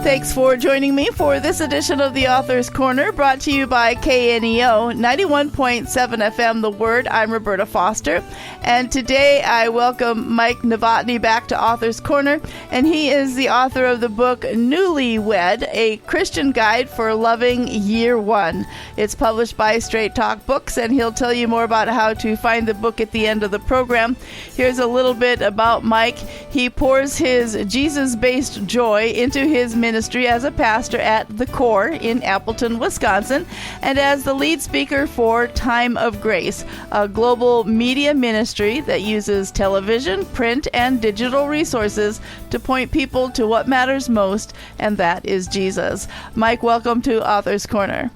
Thanks for joining me for this edition of the Author's Corner, brought to you by KNEO 91.7 FM The Word. I'm Roberta Foster, and today I welcome Mike Novotny back to Author's Corner, and he is the author of the book Newlywed, a Christian guide for loving year one. It's published by Straight Talk Books, and he'll tell you more about how to find the book at the end of the program. Here's a little bit about Mike. He pours his Jesus-based joy into his ministry as a pastor at The Core in Appleton, Wisconsin, and as the lead speaker for Time of Grace, a global media ministry that uses television, print, and digital resources to point people to what matters most, and that is Jesus. Mike, welcome to Author's Corner.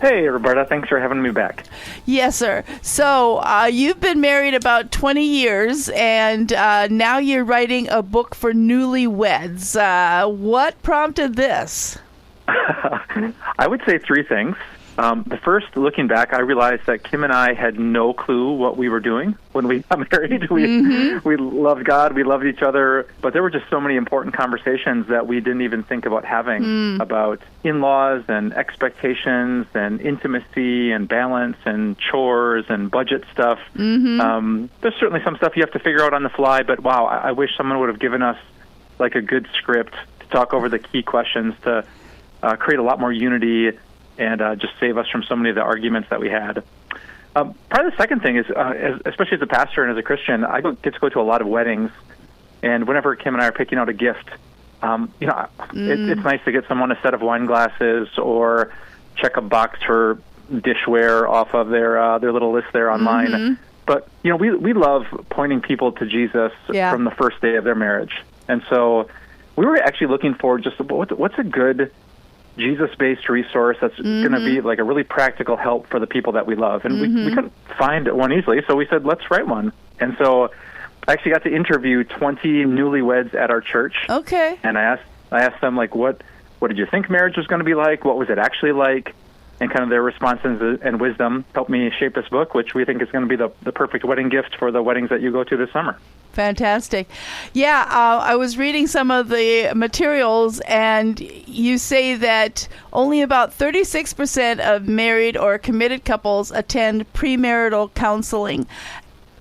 Hey, Roberta. Thanks for having me back. Yes, sir. So you've been married about 20 years, and now you're writing a book for newlyweds. What prompted this? I would say three things. The first, looking back, I realized that Kim and I had no clue what we were doing when we got married. We loved God, we loved each other, but there were just so many important conversations that we didn't even think about having about in-laws and expectations and intimacy and balance and chores and budget stuff. There's certainly some stuff you have to figure out on the fly, but wow, I wish someone would have given us like a good script to talk over the key questions to create a lot more unity and just save us from so many of the arguments that we had. Probably the second thing is, especially as a pastor and as a Christian, I get to go to a lot of weddings, and whenever Kim and I are picking out a gift, it's nice to get someone a set of wine glasses or check a box for dishware off of their little list there online. But we love pointing people to Jesus from the first day of their marriage, and so we were actually looking for just what's a good Jesus-based resource that's going to be like a really practical help for the people that we love. And we couldn't find one easily, so we said, let's write one. And so I actually got to interview 20 newlyweds at our church. Okay. And I asked them, like, what did you think marriage was going to be like? What was it actually like? And kind of their responses and wisdom helped me shape this book, which we think is going to be the perfect wedding gift for the weddings that you go to this summer. Fantastic. Yeah, I was reading some of the materials, and you say that only about 36% of married or committed couples attend premarital counseling.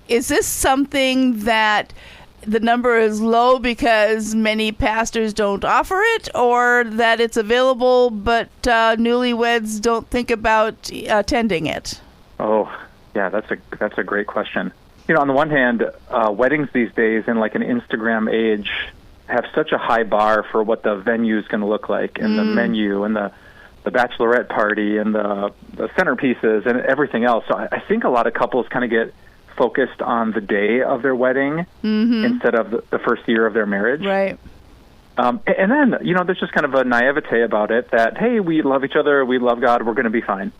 Is this something that the number is low because many pastors don't offer it, or that it's available but newlyweds don't think about attending it? Oh, yeah, that's a great question. On the one hand, weddings these days in like an Instagram age have such a high bar for what the venue is going to look like, and the menu, and the bachelorette party, and the centerpieces, and everything else. So I think a lot of couples kind of get focused on the day of their wedding instead of the first year of their marriage. Right. And then, there's just kind of a naivete about it that, hey, we love each other, we love God, we're going to be fine.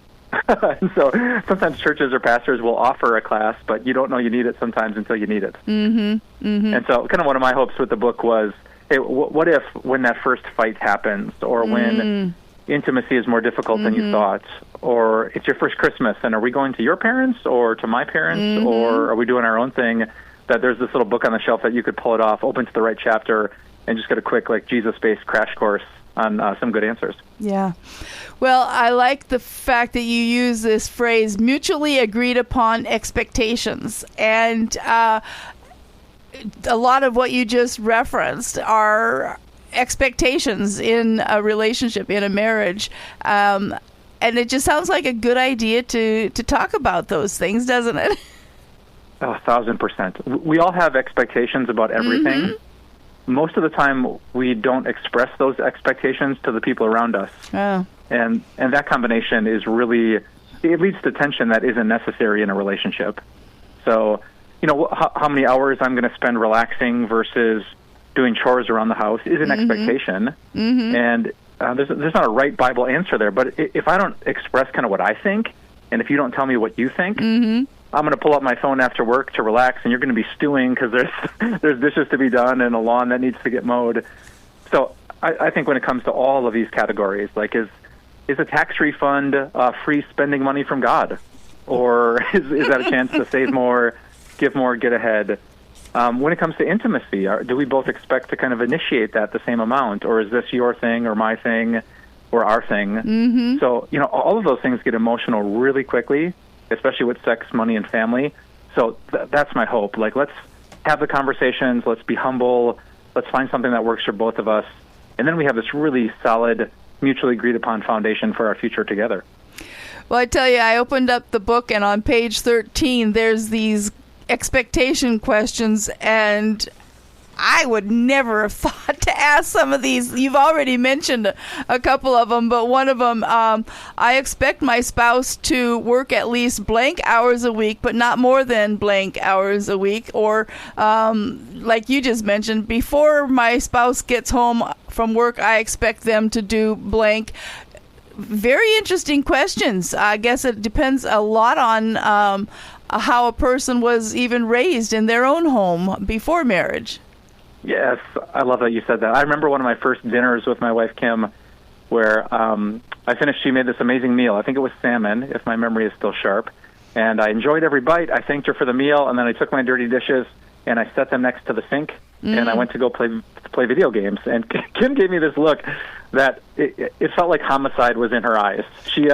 And so sometimes churches or pastors will offer a class, but you don't know you need it sometimes until you need it. And so kind of one of my hopes with the book was, hey, what if when that first fight happens, or when intimacy is more difficult than you thought, or it's your first Christmas, and are we going to your parents or to my parents, or are we doing our own thing, that there's this little book on the shelf that you could pull it off, open to the right chapter, and just get a quick Jesus-based crash course on some good answers. Yeah. Well, I like the fact that you use this phrase, mutually agreed upon expectations. And a lot of what you just referenced are expectations in a relationship, in a marriage. And it just sounds like a good idea to talk about those things, doesn't it? 1,000%. We all have expectations about everything. Most of the time, we don't express those expectations to the people around us. Oh. And that combination is really, it leads to tension that isn't necessary in a relationship. So, how many hours I'm going to spend relaxing versus doing chores around the house is an expectation. And there's not a right Bible answer there. But if I don't express kind of what I think, and if you don't tell me what you think, I'm going to pull up my phone after work to relax, and you're going to be stewing because there's dishes to be done and a lawn that needs to get mowed. So I think when it comes to all of these categories, like is a tax refund free spending money from God? Or is that a chance to save more, give more, get ahead? When it comes to intimacy, do we both expect to kind of initiate that the same amount, or is this your thing or my thing or our thing? Mm-hmm. So, all of those things get emotional really quickly, especially with sex, money, and family. So that's my hope. Like, let's have the conversations, let's be humble, let's find something that works for both of us, and then we have this really solid, mutually agreed upon foundation for our future together. Well, I tell you, I opened up the book, and on page 13, there's these expectation questions, and I would never have thought to ask some of these. You've already mentioned a couple of them, but one of them, I expect my spouse to work at least blank hours a week, but not more than blank hours a week. Or, like you just mentioned, before my spouse gets home from work, I expect them to do blank. Very interesting questions. I guess it depends a lot on how a person was even raised in their own home before marriage. Yes, I love that you said that. I remember one of my first dinners with my wife, Kim, where I finished, she made this amazing meal. I think it was salmon, if my memory is still sharp. And I enjoyed every bite. I thanked her for the meal, and then I took my dirty dishes, and I set them next to the sink, and I went to go play video games. And Kim gave me this look that it felt like homicide was in her eyes. She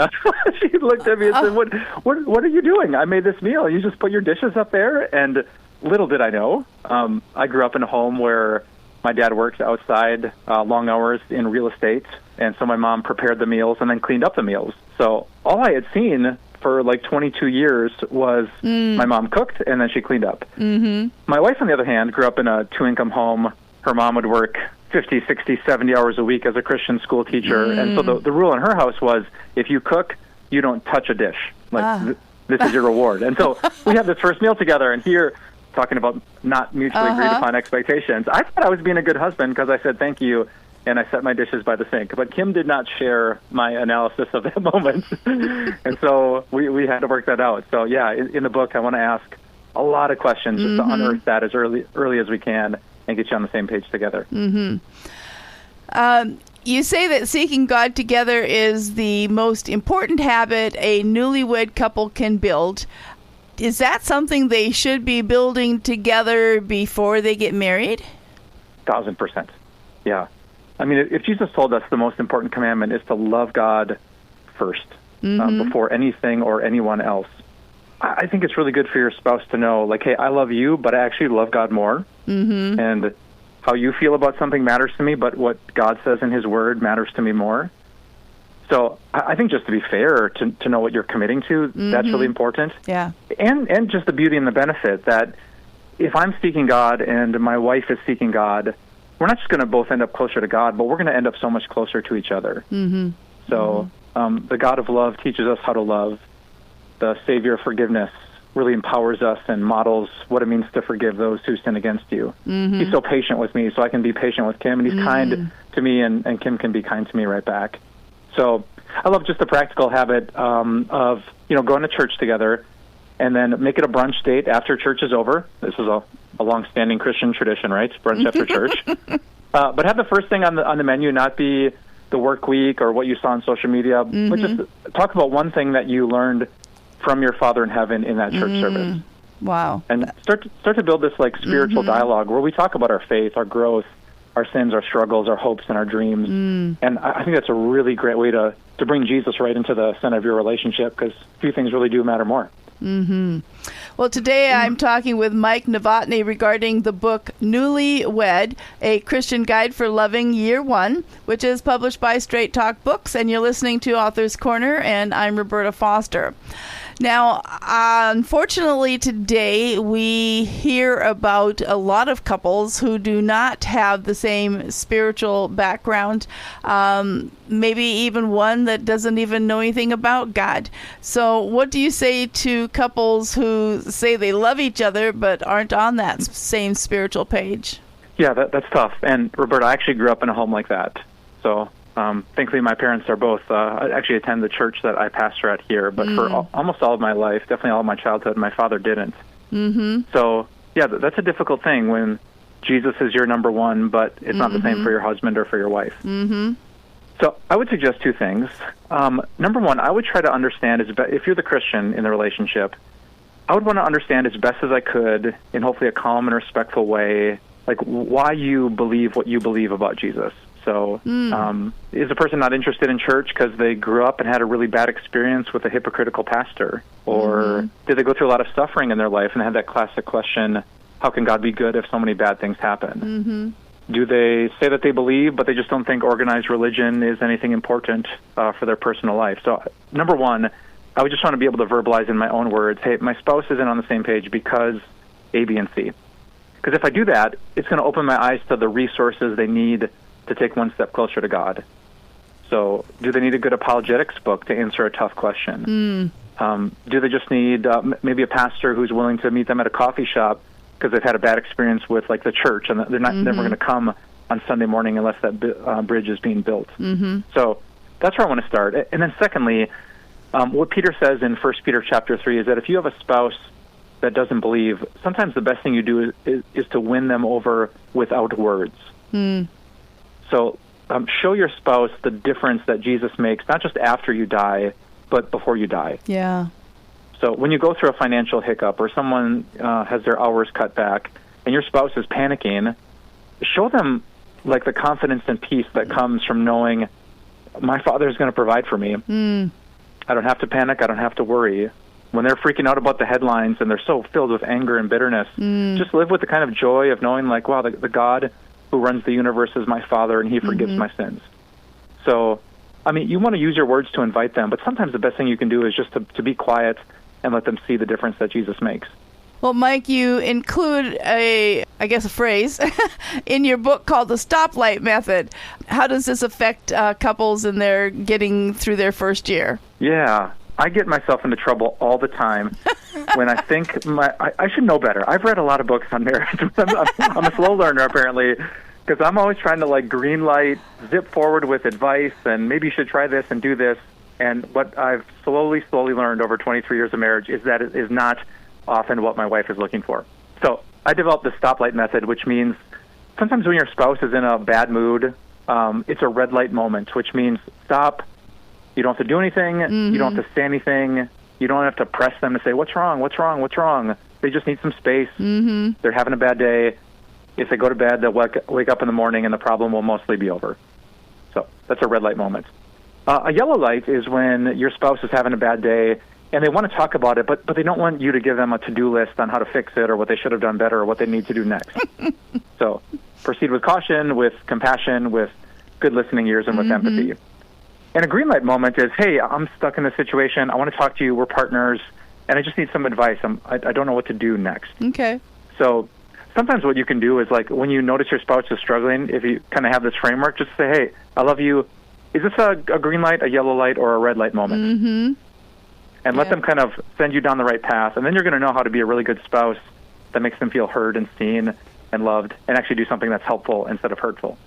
she looked at me and said, "What are you doing? I made this meal. You just put your dishes up there." And little did I know, I grew up in a home where my dad worked outside long hours in real estate, and so my mom prepared the meals and then cleaned up the meals. So all I had seen for like 22 years was my mom cooked and then she cleaned up. Mm-hmm. My wife, on the other hand, grew up in a two-income home. Her mom would work 50, 60, 70 hours a week as a Christian school teacher, and so the rule in her house was if you cook, you don't touch a dish. Like, this is your reward. And so we had this first meal together, and here, talking about not mutually agreed upon expectations, I thought I was being a good husband because I said thank you, and I set my dishes by the sink. But Kim did not share my analysis of that moment, and so we had to work that out. So, yeah, in the book, I want to ask a lot of questions just to unearth that as early as we can and get you on the same page together. Mm-hmm. You say that seeking God together is the most important habit a newlywed couple can build. Is that something they should be building together before they get married? 1,000%. Yeah. I mean, if Jesus told us the most important commandment is to love God first, before anything or anyone else, I think it's really good for your spouse to know, like, hey, I love you, but I actually love God more. Mm-hmm. And how you feel about something matters to me, but what God says in His Word matters to me more. So I think just to be fair, to know what you're committing to, that's really important. Yeah. And just the beauty and the benefit that if I'm seeking God and my wife is seeking God, we're not just going to both end up closer to God, but we're going to end up so much closer to each other. Mm-hmm. So the God of love teaches us how to love. The Savior of forgiveness really empowers us and models what it means to forgive those who sin against you. Mm-hmm. He's so patient with me, so I can be patient with Kim, and He's kind to me, and Kim can be kind to me right back. So I love just the practical habit of, going to church together and then make it a brunch date after church is over. This is a long-standing Christian tradition, right? Brunch after church. But have the first thing on the menu not be the work week or what you saw on social media, but just talk about one thing that you learned from your Father in heaven in that church service. Wow. And start to build this like spiritual dialogue where we talk about our faith, our growth, our sins, our struggles, our hopes, and our dreams. And I think that's a really great way to bring Jesus right into the center of your relationship, because few things really do matter more. Well, today I'm talking with Mike Novotny regarding the book Newlywed, A Christian Guide for Loving, Year 1, which is published by Straight Talk Books, and you're listening to Author's Corner, and I'm Roberta Foster. Now, unfortunately, today we hear about a lot of couples who do not have the same spiritual background, maybe even one that doesn't even know anything about God. So what do you say to couples who say they love each other but aren't on that same spiritual page? Yeah, that's tough. And Roberta, I actually grew up in a home like that. So thankfully, my parents are both actually attend the church that I pastor at here, but for almost all of my life, definitely all of my childhood, my father didn't. So, yeah, that's a difficult thing when Jesus is your number one, but it's not the same for your husband or for your wife. So I would suggest two things. Number one, I would try to understand, if you're the Christian in the relationship, I would want to understand as best as I could, in hopefully a calm and respectful way, like why you believe what you believe about Jesus. So is a person not interested in church because they grew up and had a really bad experience with a hypocritical pastor? Or did they go through a lot of suffering in their life and have that classic question, how can God be good if so many bad things happen? Do they say that they believe, but they just don't think organized religion is anything important for their personal life? So number one, I would just want to be able to verbalize in my own words, hey, my spouse isn't on the same page because A, B, and C. Because if I do that, it's going to open my eyes to the resources they need to take one step closer to God. So do they need a good apologetics book to answer a tough question? Do they just need maybe a pastor who's willing to meet them at a coffee shop because they've had a bad experience with like the church and they're not never going to come on Sunday morning unless that bridge is being built? So that's where I want to start. And then secondly, what Peter says in 1 Peter chapter 3 is that if you have a spouse that doesn't believe, sometimes the best thing you do is to win them over without words. So show your spouse the difference that Jesus makes, not just after you die, but before you die. Yeah. So when you go through a financial hiccup or someone has their hours cut back and your spouse is panicking, show them like the confidence and peace that comes from knowing my Father is going to provide for me. I don't have to panic. I don't have to worry. When they're freaking out about the headlines and they're so filled with anger and bitterness, just live with the kind of joy of knowing like, wow, the God who runs the universe is my Father and he forgives my sins. So, I mean, you want to use your words to invite them, but sometimes the best thing you can do is just to be quiet and let them see the difference that Jesus makes. Well, Mike, you include a phrase in your book called the stoplight method. How does this affect couples in their getting through their first year? Yeah, I get myself into trouble all the time when I think I should know better. I've read a lot of books on marriage. I'm a slow learner, apparently, because I'm always trying to like green light, zip forward with advice, and maybe you should try this and do this. And what I've slowly learned over 23 years of marriage is that it is not often what my wife is looking for. So I developed the stoplight method, which means sometimes when your spouse is in a bad mood, it's a red light moment, which means stop. You don't have to do anything. You don't have to say anything. You don't have to press them to say, what's wrong? What's wrong? What's wrong? They just need some space. They're having a bad day. If they go to bed, they'll wake up in the morning and the problem will mostly be over. So that's a red light moment. A yellow light is when your spouse is having a bad day and they want to talk about it, but they don't want you to give them a to-do list on how to fix it or what they should have done better or what they need to do next. So proceed with caution, with compassion, with good listening ears, and with empathy. And a green light moment is, hey, I'm stuck in this situation. I want to talk to you. We're partners, and I just need some advice. I don't know what to do next. Okay. So sometimes what you can do is, like, when you notice your spouse is struggling, if you kind of have this framework, just say, hey, I love you. Is this a green light, a yellow light, or a red light moment? And let them kind of send you down the right path, and then you're going to know how to be a really good spouse that makes them feel heard and seen and loved and actually do something that's helpful instead of hurtful.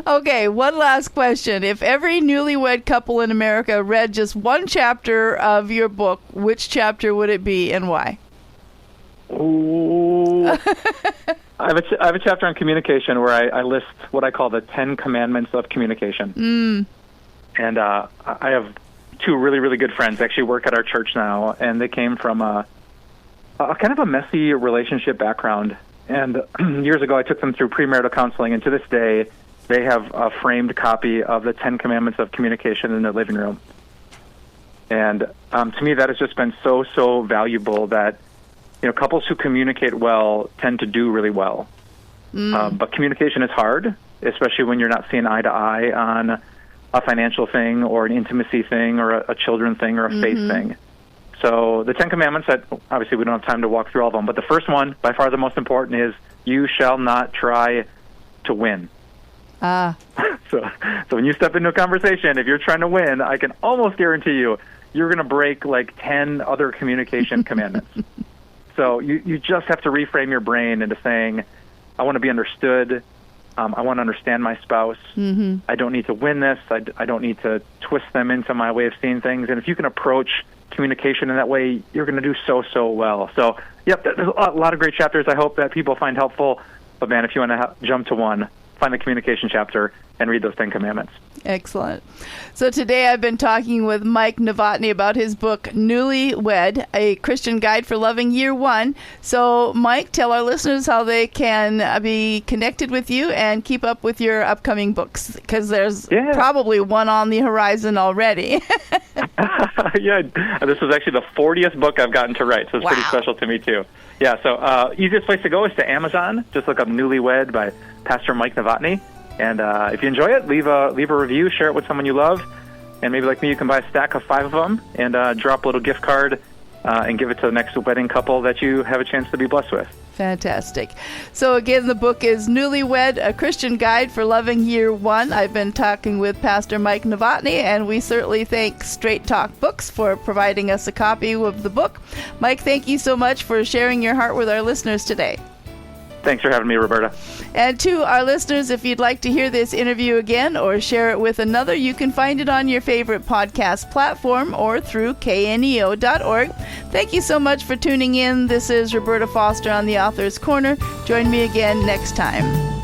Okay, one last question. If every newlywed couple in America read just one chapter of your book, which chapter would it be and why? Ooh. I have a chapter on communication where I list what I call the 10 commandments of communication. And I have two really, really good friends actually work at our church now, and they came from a kind of a messy relationship background. And years ago, I took them through premarital counseling, and to this day, they have a framed copy of the 10 Commandments of Communication in their living room. And to me, that has just been so valuable that, couples who communicate well tend to do really well. But communication is hard, especially when you're not seeing eye to eye on a financial thing or an intimacy thing or a children thing or a faith thing. So the 10 Commandments, obviously we don't have time to walk through all of them, but the first one, by far the most important, is you shall not try to win. So when you step into a conversation, if you're trying to win, I can almost guarantee you're going to break like 10 other communication commandments. So you just have to reframe your brain into saying, I want to be understood. I want to understand my spouse. I don't need to win this. I don't need to twist them into my way of seeing things. And if you can approach communication in that way, you're going to do so well. So, yep, there's a lot of great chapters I hope that people find helpful. But, man, if you want to jump to one, find the communication chapter. and read those 10 commandments. Excellent. So today I've been talking with Mike Novotny about his book, Newlywed, A Christian Guide for Loving Year One. So, Mike, tell our listeners how they can be connected with you and keep up with your upcoming books, because there's probably one on the horizon already. Yeah, this was actually the 40th book I've gotten to write, so it's pretty special to me, too. Yeah, so easiest place to go is to Amazon. Just look up Newlywed by Pastor Mike Novotny. And if you enjoy it, leave a review, share it with someone you love, and maybe like me, you can buy a stack of 5 of them and drop a little gift card and give it to the next wedding couple that you have a chance to be blessed with. Fantastic. So again, the book is Newlywed, A Christian Guide for Loving Year One. I've been talking with Pastor Mike Novotny, and we certainly thank Straight Talk Books for providing us a copy of the book. Mike, thank you so much for sharing your heart with our listeners today. Thanks for having me, Roberta. And to our listeners, if you'd like to hear this interview again or share it with another, you can find it on your favorite podcast platform or through kneo.org. Thank you so much for tuning in. This is Roberta Foster on the Author's Corner. Join me again next time.